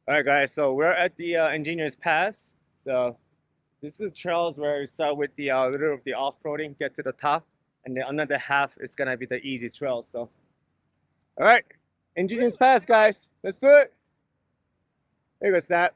All right, guys. So we're at the Engineers Pass. So this is trails where we start with the little of the off-roading, get to the top, and then another half is gonna be the easy trail. So, all right, Engineers Pass, guys. Let's do it. There goes that.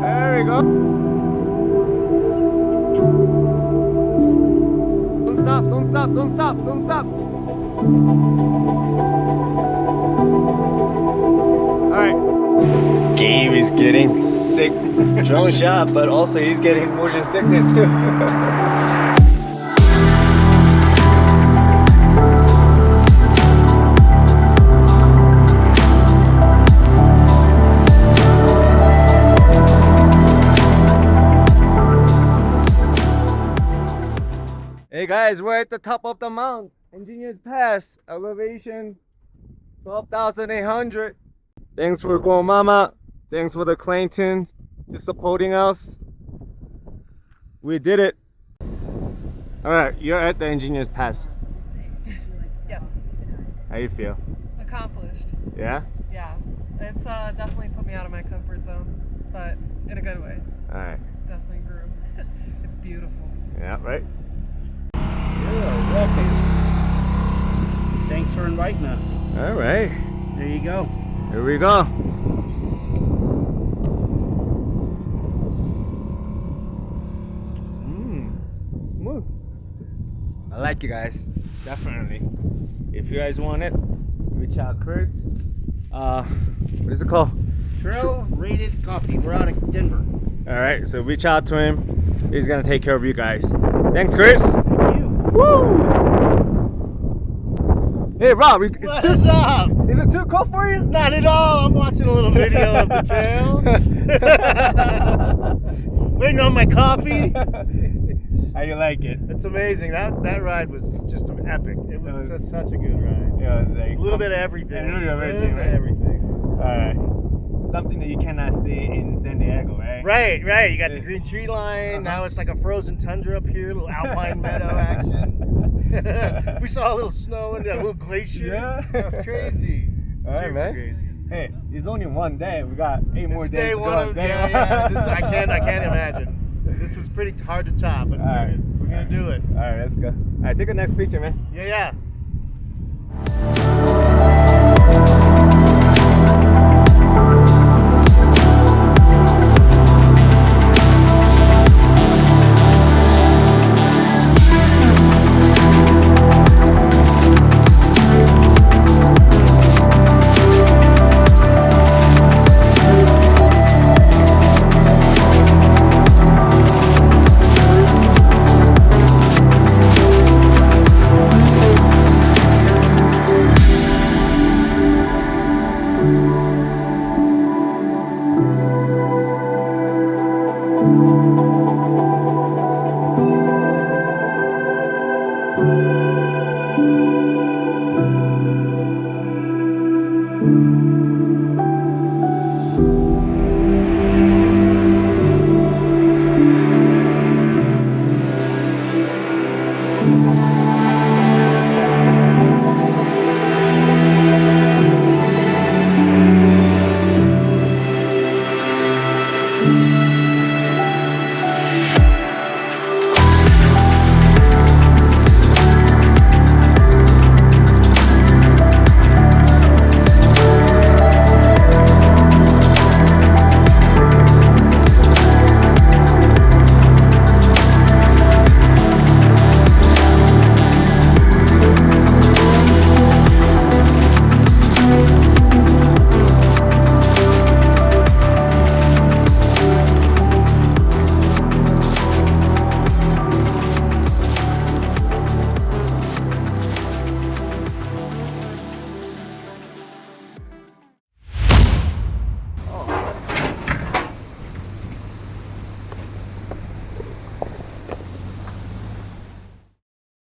There we go. Don't stop, don't stop, don't stop, don't stop. Alright. Gabe is getting sick drone shot, but also he's getting motion sickness too. Hey guys, we're at the top of the mountain. Engineers Pass, elevation 12,800. Thanks for going, Mama. Thanks for the Clintons to supporting us. We did it. All right, you're at the Engineers Pass. Yes. How you feel? Accomplished. Yeah? Yeah. It's definitely put me out of my comfort zone, but in a good way. All right. Definitely grew. It's beautiful. Yeah, right? Yeah, welcome. Thanks for inviting us. All right. There you go. Here we go. Smooth. I like you guys. Definitely. If you guys want it, reach out, Chris. What is it called? Trail Rated Coffee. We're out of Denver. All right, so reach out to him. He's gonna take care of you guys. Thanks, Chris. Thank you. Woo! Hey, Rob, What's up? Is it too cold for you? Not at all. I'm watching a little video of the trail. Waiting on my coffee. How you like it? It's amazing. That ride was just epic. It was such a good ride. Yeah, it was like A little bit of everything. A little bit of everything, A little bit of everything. All right. Something that you cannot see in San Diego, right? Right. You got the green tree line. Now it's like a frozen tundra up here, a little alpine meadow action. We saw a little snow and a little glacier. Yeah. That's crazy. All right, Super man. crazy. Hey, it's only one day. We got 8 more This days day to go. one of, yeah. I can't imagine. This was pretty hard to top, but All right. we're gonna do it. All right, let's go. All right, take a next picture, man. Yeah.